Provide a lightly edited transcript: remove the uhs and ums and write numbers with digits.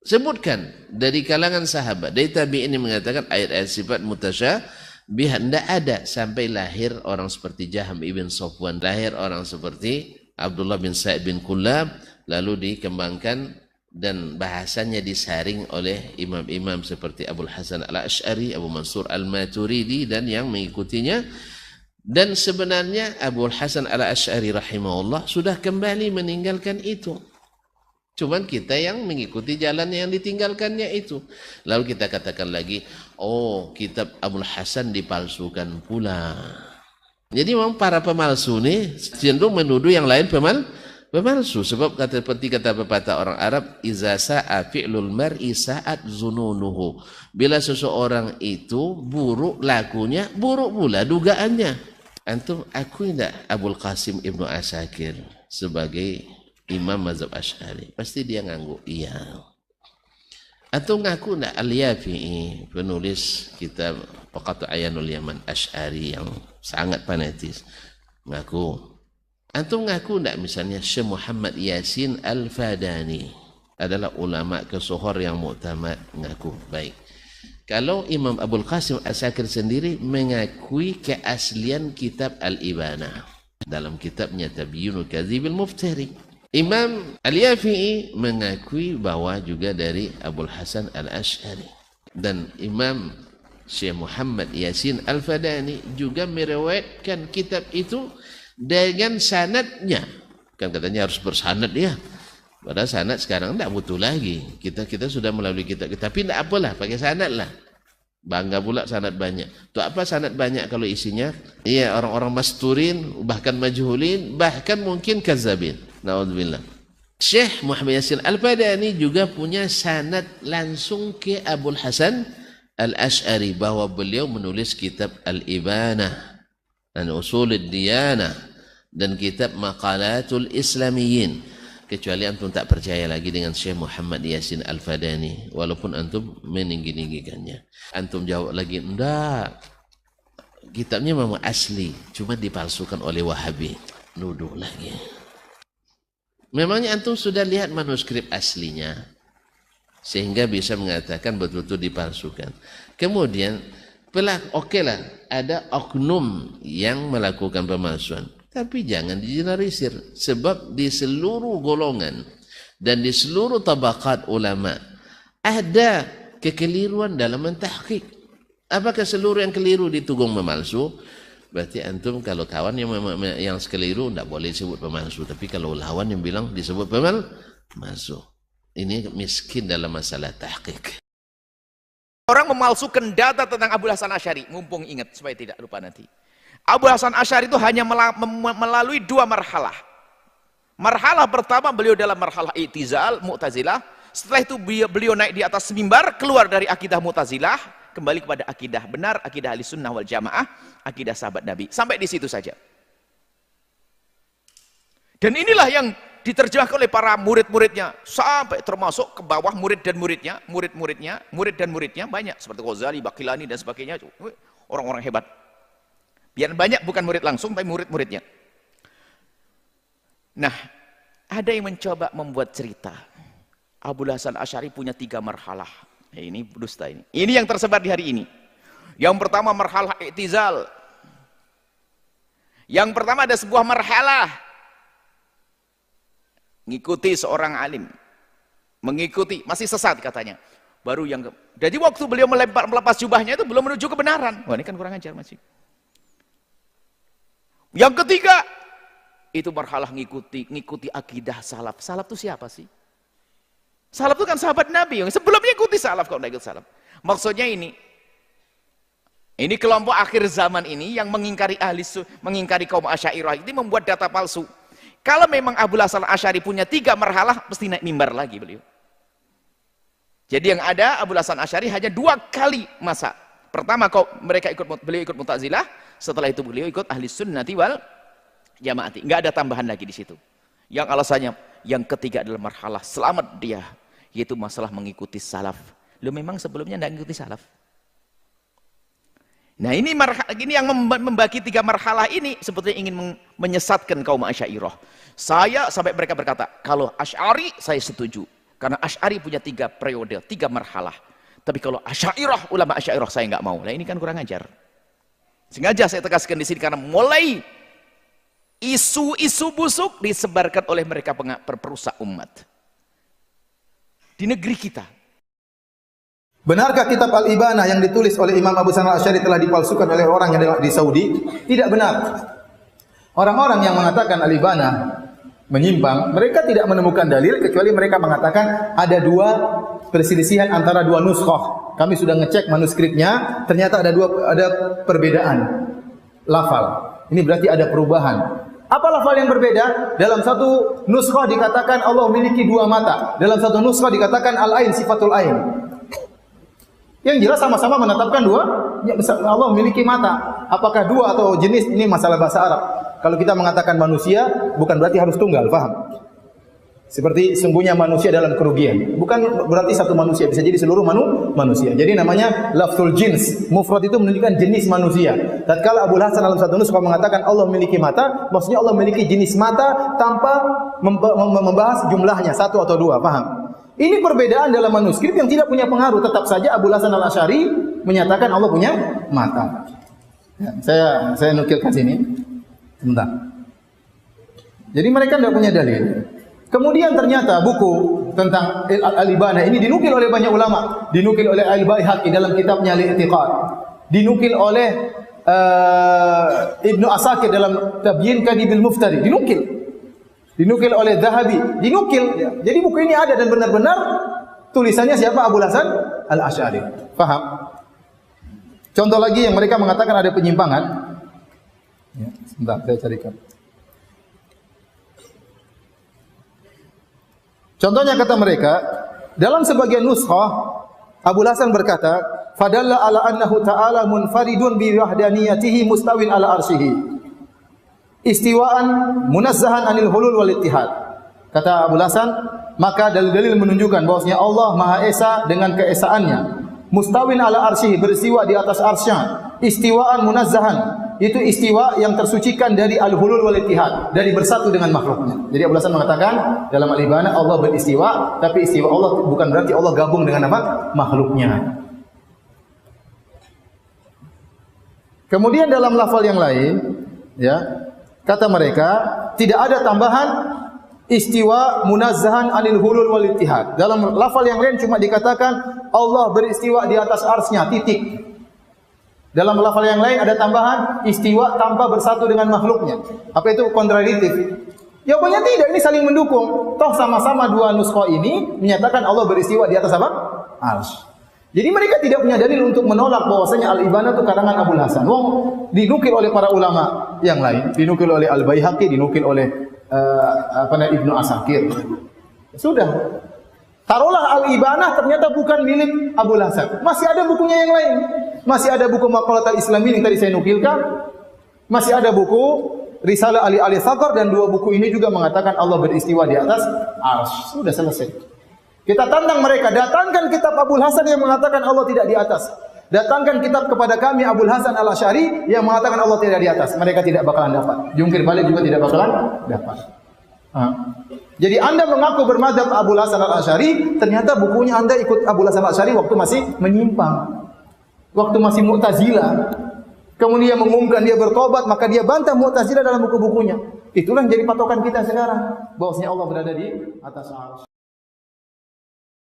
Sebutkan dari kalangan sahabat, dari tabi'in ini mengatakan ayat-ayat sifat mutasyabih tidak ada sampai lahir orang seperti Jaham ibn Safwan, lahir orang seperti Abdullah bin Sa'id bin Kullab, lalu dikembangkan dan bahasanya disaring oleh imam-imam seperti Abul Hasan al-Ash'ari, Abu Mansur al-Maturidi dan yang mengikutinya. Dan sebenarnya Abul Hasan al-Ash'ari rahimahullah sudah kembali meninggalkan itu. Cuman kita yang mengikuti jalan yang ditinggalkannya itu. Lalu kita katakan lagi, oh kitab Abul Hasan dipalsukan pula. Jadi memang para pemalsu ini cenderung menuduh yang lain pemalsu. Sebab seperti kata pepatah orang Arab, iza sa'a fi'lul mar'i sa'at zununuhu. Bila seseorang itu buruk lakunya, buruk pula dugaannya. Antum akui tidak Abul Qasim Ibnu Asakir sebagai imam mazhab Asy'ari? Pasti dia nganggu iya. Atau ngaku enggak Al-Yafi'i, penulis kitab Faqatu Ayanul Yaman Asy'ari yang sangat fanatis, ngaku. Antum ngaku enggak misalnya Syekh Muhammad Yasin Al-Fadani adalah ulama kesohor yang muktamad, ngaku. Baik. Kalau Imam Abul Qasim Asakir sendiri mengakui keaslian kitab Al-Ibanah dalam kitabnya Tabyinul Kadzibil Muftari. Imam Al-Yafi'i mengakui bahwa juga dari Abul Hasan al-Ash'ari. Dan Imam Syekh Muhammad Yasin Al-Fadani juga meriwayatkan kitab itu dengan sanadnya. Kan katanya harus bersanad ya. Padahal sanad sekarang tidak butuh lagi. Kita sudah melalui kitab. Tapi tidak apalah, pakai sanad lah. Bangga pula sanad banyak. Itu apa sanad banyak kalau isinya? Iya, orang-orang masturin, bahkan majhulin, bahkan mungkin kazabin. Na'udzubillah. Syekh Muhammad Yasin Al-Fadani juga punya sanad langsung ke Abul Hasan al-Ash'ari bahwa beliau menulis kitab Al-Ibanah dan Usulud Diyanah dan kitab Maqalatul Islamiyyin. Kecuali antum tak percaya lagi dengan Syekh Muhammad Yasin Al-Fadani, walaupun antum meninggi-ninggikannya. Antum jawab lagi, enggak, kitabnya memang asli, cuma dipalsukan oleh Wahabi. Nuduh lagi. Memangnya antum sudah lihat manuskrip aslinya, sehingga bisa mengatakan betul-betul dipalsukan. Kemudian, oke lah, ada oknum yang melakukan pemalsuan. Tapi jangan digeneralisir, sebab di seluruh golongan dan di seluruh tabaqat ulama ada kekeliruan dalam mentahqiq. Apakah seluruh yang keliru ditunggung memalsu? Berarti antum kalau kawan yang sekeliru tidak boleh disebut pemalsu, tapi kalau lawan yang bilang disebut pemalsu, ini miskin dalam masalah tahqiq. Orang memalsukan data tentang Abul Hasan Asy'ari, mumpung ingat supaya tidak lupa nanti. Abul Hasan Asy'ari itu hanya melalui dua marhalah. Marhalah pertama beliau dalam marhalah i'tizal, Mu'tazilah. Setelah itu beliau naik di atas mimbar, keluar dari akidah Mu'tazilah, kembali kepada akidah benar, akidah Ahlussunnah wal Jamaah, akidah sahabat Nabi. Sampai di situ saja. Dan inilah yang diterjemahkan oleh para murid-muridnya, sampai termasuk ke bawah murid dan muridnya, murid dan muridnya banyak seperti Ghazali, Baqilani dan sebagainya. Orang-orang hebat. Biar banyak bukan murid langsung, tapi murid-muridnya. Nah, ada yang mencoba membuat cerita. Abul Hasan Asy'ari punya 3 marhalah. Ini dusta ini. Ini yang tersebar di hari ini. Yang pertama marhalah i'tizal. Yang pertama ada sebuah marhalah. Ngikuti seorang alim. Mengikuti, masih sesat katanya. Baru yang jadi waktu beliau melepas jubahnya itu belum menuju kebenaran. Wah, ini kan kurang ajar masih. Yang ketiga, itu marhalah ngikuti akidah salaf. Salaf itu siapa sih? Salaf itu kan sahabat Nabi. Sebelumnya ikuti salaf, kalau tidak ikut salaf. Maksudnya ini kelompok akhir zaman ini yang mengingkari kaum Asy'ariyah ini membuat data palsu. Kalau memang Abul Hasan Asy'ari punya 3 marhalah, pasti naik mimbar lagi beliau. Jadi yang ada Abul Hasan Asy'ari hanya 2 kali masa. Pertama beliau ikut Mu'tazilah, setelah itu beliau ikut Ahlussunnati wal Jamaati. Enggak ada tambahan lagi di situ. Yang alasannya yang ketiga adalah marhalah selamat dia, yaitu masalah mengikuti salaf. Lu memang sebelumnya enggak mengikuti salaf. Nah, ini yang membagi 3 marhalah ini sebetulnya ingin menyesatkan kaum Asy'ariyah. Sampai mereka berkata, kalau Asy'ari saya setuju, Karena Asy'ari punya 3 periode, 3 marhalah. Tapi kalau Asy'ariyah, ulama Asy'ariyah saya nggak mau. Nah ini kan kurang ajar. Sengaja saya tegaskan di sini karena mulai isu-isu busuk disebarkan oleh mereka perusak umat di negeri kita. Benarkah kitab Al-Ibanah yang ditulis oleh Imam Abu Hasan Al-Asy'ari telah dipalsukan oleh orang yang di Saudi? Tidak benar. Orang-orang yang mengatakan Al-Ibanah menyimpang, mereka tidak menemukan dalil kecuali mereka mengatakan ada 2 perselisihan antara 2 nuskhah. Kami sudah ngecek manuskripnya, ternyata ada perbedaan lafal. Ini berarti ada perubahan. Apa lafal yang berbeda? Dalam satu nuskhah dikatakan Allah memiliki 2 mata. Dalam satu nuskhah dikatakan al-ain, sifatul ain. Yang jelas sama-sama menetapkan 2, Allah memiliki mata. Apakah 2 atau jenis, ini masalah bahasa Arab. Kalau kita mengatakan manusia, bukan berarti harus tunggal, paham? Seperti sungguhnya manusia dalam kerugian. Bukan berarti satu manusia, bisa jadi seluruh manusia. Jadi namanya lafzul jins. Mufrad itu menunjukkan jenis manusia. Tatkala Abu Hasan dalam satu nuskhah mengatakan Allah memiliki mata, maksudnya Allah memiliki jenis mata tanpa membahas jumlahnya, 1 atau 2, paham? Ini perbedaan dalam manuskrip yang tidak punya pengaruh. Tetap saja Abu Hasan Al-Asy'ari menyatakan Allah punya mata. Ya, saya nukilkan sini. Sebentar. Jadi mereka tidak punya dalil. Kemudian ternyata buku tentang Al-Ibanah ini dinukil oleh banyak ulama. Dinukil oleh Al-Baihaqi dalam kitabnya Al-I'tiqad. Dinukil oleh Ibnu Asakir dalam Tabyin Kadibil Muftari. Dinukil oleh Zahabi. Dinukil. Jadi buku ini ada dan benar-benar tulisannya siapa? Abu Hasan Al-Asy'ari. Paham? Contoh lagi yang mereka mengatakan ada penyimpangan. Ya, sebentar, saya carikan. Contohnya kata mereka, dalam sebagian nuskhah Abu Hasan berkata, "Fadalla ala annahu ta'ala munfaridun bi wahdaniyatihi mustawin ala arsyihi. Istiwaan munazzahan anil hulul wal ittihad." Kata Abu Hasan, maka dalil-dalil menunjukkan bahwasanya Allah Maha Esa dengan keesaannya. Mustawin ala arsyihi, beristiwa di atas arsy-Nya. Istiwaan munazzahan, itu istiwa yang tersucikan dari al-hulul wal ittihad, dari bersatu dengan makhluknya. Jadi Abu Hasan mengatakan dalam Al-Ibanah Allah beristiwa, tapi istiwa Allah bukan berarti Allah gabung dengan apa? Makhluknya. Kemudian dalam lafal yang lain, ya, kata mereka tidak ada tambahan istiwa munazzahan anil hulul wal ittihad. Dalam lafal yang lain cuma dikatakan Allah beristiwa di atas arsy-Nya, titik. Dalam lafal yang lain ada tambahan istiwa tanpa bersatu dengan makhluknya. Apa itu kontradiktif? Jawabannya tidak, ini saling mendukung. Toh sama-sama 2 nuskhah ini menyatakan Allah beristiwa di atas apa? Arsy. Jadi mereka tidak punya dalil untuk menolak bahwasanya Al-Ibanah itu karangan Abu Hasan. Wong dinukil oleh para ulama yang lain, dinukil oleh Al-Baihaqi, dinukil oleh Ibnu Asakir. Sudah. Taruhlah Al-Ibanah ternyata bukan milik Abu Hasan. Masih ada bukunya yang lain. Masih ada buku Maqalat al-Islamin yang tadi saya nukilkan. Masih ada buku Risalah Ali Thaqar, dan 2 buku ini juga mengatakan Allah beristiwa di atas arsy. Sudah selesai. Kita tantang mereka, datangkan kitab Abu Hasan yang mengatakan Allah tidak di atas. Datangkan kitab kepada kami Abu Hasan Al-Asy'ari yang mengatakan Allah tidak di atas. Mereka tidak bakalan dapat. Jungkir balik juga tidak bakalan dapat. Jadi Anda mengaku bermadzhab Abu Hasan Al-Asy'ari, ternyata bukunya Anda ikut Abu Hasan Al-Asy'ari waktu masih menyimpang. Waktu masih Mu'tazilah. Kemudian mengumumkan dia bertobat, maka dia bantah Mu'tazilah dalam buku-bukunya. Itulah yang jadi patokan kita sekarang, bahwasanya Allah berada di atas arsy.